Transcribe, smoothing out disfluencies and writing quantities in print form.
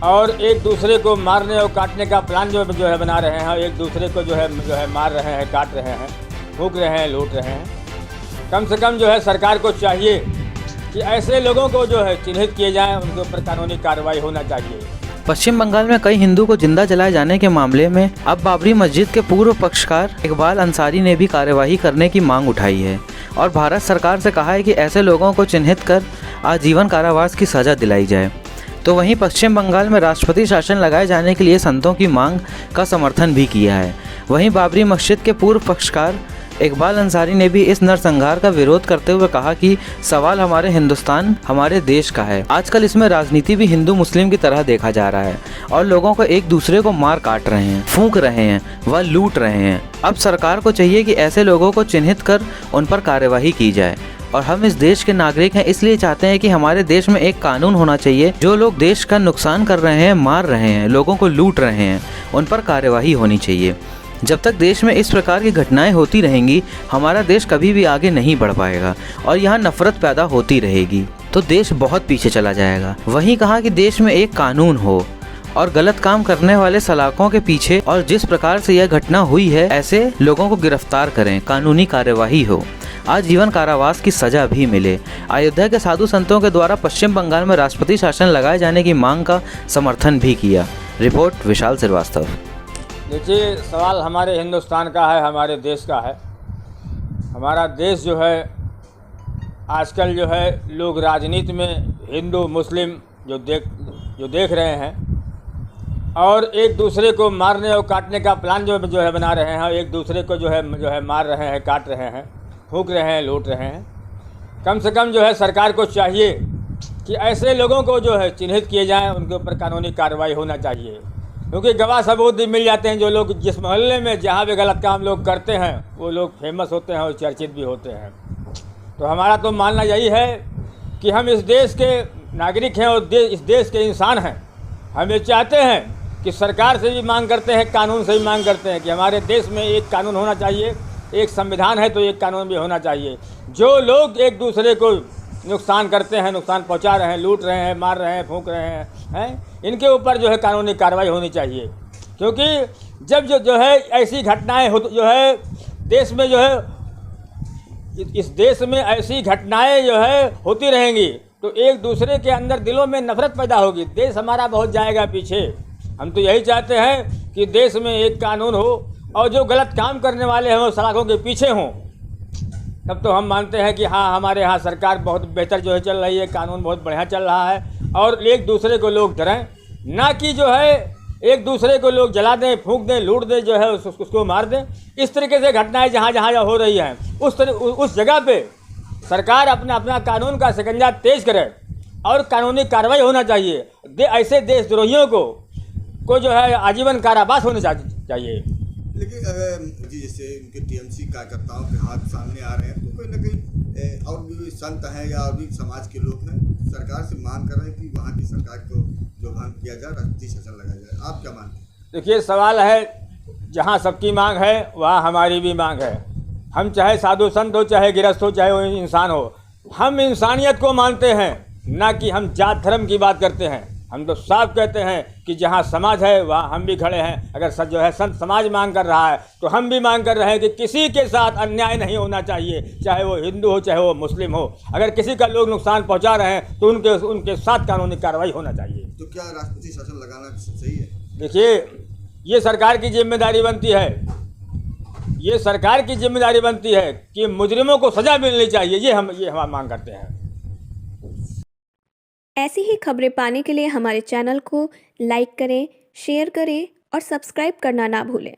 और एक दूसरे को मारने और काटने का प्लान जो है बना रहे हैं, एक दूसरे को जो है मार रहे हैं, काट रहे हैं, फूंक रहे हैं, लूट रहे हैं। कम से कम जो है सरकार को चाहिए कि ऐसे लोगों को जो है चिन्हित किए जाएं, उनके ऊपर कानूनी कार्रवाई होना चाहिए। पश्चिम बंगाल में कई हिंदू को जिंदा जलाए जाने के मामले में अब बाबरी मस्जिद के पूर्व पक्षकार इकबाल अंसारी ने भी कार्यवाही करने की मांग उठाई है और भारत सरकार से कहा है कि ऐसे लोगों को चिन्हित कर आजीवन कारावास की सजा दिलाई जाए। तो वहीं पश्चिम बंगाल में राष्ट्रपति शासन लगाए जाने के लिए संतों की मांग का समर्थन भी किया है। वहीं बाबरी मस्जिद के पूर्व पक्षकार इकबाल अंसारी ने भी इस नरसंहार का विरोध करते हुए कहा कि सवाल हमारे हिंदुस्तान, हमारे देश का है। आजकल इसमें राजनीति भी हिंदू मुस्लिम की तरह देखा जा रहा है और लोगों को एक दूसरे को मार काट रहे हैं, फूंक रहे हैं व लूट रहे हैं। अब सरकार को चाहिए कि ऐसे लोगों को चिन्हित कर उन पर कार्यवाही की जाए। और हम इस देश के नागरिक हैं, इसलिए चाहते हैं कि हमारे देश में एक कानून होना चाहिए। जो लोग देश का नुकसान कर रहे हैं, मार रहे हैं, लोगों को लूट रहे हैं, उन पर कार्यवाही होनी चाहिए। जब तक देश में इस प्रकार की घटनाएं होती रहेंगी, हमारा देश कभी भी आगे नहीं बढ़ पाएगा और यहाँ नफरत पैदा होती रहेगी तो देश बहुत पीछे चला जाएगा। वहीं कहा कि देश में एक कानून हो और गलत काम करने वाले सलाखों के पीछे और जिस प्रकार से यह घटना हुई है, ऐसे लोगों को गिरफ्तार करें, कानूनी कार्यवाही हो, आजीवन कारावास की सजा भी मिले। अयोध्या के साधु संतों के द्वारा पश्चिम बंगाल में राष्ट्रपति शासन लगाए जाने की मांग का समर्थन भी किया। रिपोर्ट विशाल श्रीवास्तव। देखिए, सवाल हमारे हिंदुस्तान का है, हमारे देश का है। हमारा देश जो है आजकल जो है लोग राजनीति में हिंदू मुस्लिम जो देख रहे हैं और एक दूसरे को मारने और काटने का प्लान जो है बना रहे हैं, एक दूसरे को जो है मार रहे हैं, काट रहे हैं, फूंक रहे हैं, लूट रहे हैं। कम से कम जो है सरकार को चाहिए कि ऐसे लोगों को जो है चिन्हित किए जाएं, उनके ऊपर कानूनी कार्रवाई होना चाहिए। क्योंकि गवाह सबूत भी मिल जाते हैं। जो लोग जिस मोहल्ले में जहाँ भी गलत काम लोग करते हैं, वो लोग फेमस होते हैं और चर्चित भी होते हैं। तो हमारा तो मानना यही है कि हम इस देश के नागरिक हैं और इस देश के इंसान हैं। हम ये चाहते हैं कि सरकार से भी मांग करते हैं, कानून से भी मांग करते हैं कि हमारे देश में एक कानून होना चाहिए। एक संविधान है तो एक कानून भी होना चाहिए। जो लोग एक दूसरे को नुकसान करते हैं, नुकसान पहुंचा रहे हैं, लूट रहे हैं, मार रहे हैं, फूंक रहे हैं, इनके ऊपर जो है कानूनी कार्रवाई होनी चाहिए। क्योंकि जब जो है ऐसी घटनाएं जो है देश में जो है इस देश में ऐसी घटनाएं जो है होती रहेंगी तो एक दूसरे के अंदर दिलों में नफरत पैदा होगी, देश हमारा बहुत जाएगा पीछे। हम तो यही चाहते हैं कि देश में एक कानून हो और जो गलत काम करने वाले हैं वो सलाखों के पीछे हों। तब तो हम मानते हैं कि हाँ, हमारे यहाँ सरकार बहुत बेहतर जो है चल रही है, कानून बहुत बढ़िया चल रहा है और एक दूसरे को लोग डरें, ना कि जो है एक दूसरे को लोग जला दें, फूंक दें, लूट दें, जो है उसको मार दें। इस तरीके से घटनाएं जहाँ जहाँ हो रही हैं उस जगह पे सरकार अपना कानून का शिकंजा तेज करे और कानूनी कार्रवाई होना चाहिए। ऐसे देशद्रोहियों को जो है आजीवन कारावास होना चाहिए। लेकिन जी, जैसे उनके टीएमसी कार्यकर्ताओं के हाथ सामने आ रहे हैं तो कहीं ना कहीं और भी संत हैं या और भी समाज के लोग हैं, सरकार से मांग कर रहे हैं कि वहाँ की सरकार को जो मांग किया जाए, राष्ट्रपति शासन लगाया जाए। आप क्या मानते हैं? देखिए, सवाल है जहाँ सबकी मांग है वहाँ हमारी भी मांग है। हम चाहे साधु संत हो, चाहे गृहस्थ हो, चाहे वो इंसान हो, हम इंसानियत को मानते हैं, ना कि हम जात धर्म की बात करते हैं। हम तो साफ कहते हैं कि जहाँ समाज है वहाँ हम भी खड़े हैं। अगर जो है संत समाज मांग कर रहा है तो हम भी मांग कर रहे हैं कि किसी के साथ अन्याय नहीं होना चाहिए, चाहे वो हिंदू हो, चाहे वो मुस्लिम हो। अगर किसी का लोग नुकसान पहुँचा रहे हैं तो उनके साथ कानूनी कार्रवाई होना चाहिए। तो क्या राष्ट्रपति शासन लगाना सही है? देखिए, ये सरकार की जिम्मेदारी बनती है, ये सरकार की जिम्मेदारी बनती है कि मुजरिमों को सजा मिलनी चाहिए। ये हम मांग करते हैं। ऐसी ही खबरें पाने के लिए हमारे चैनल को लाइक करें, शेयर करें और सब्सक्राइब करना ना भूलें।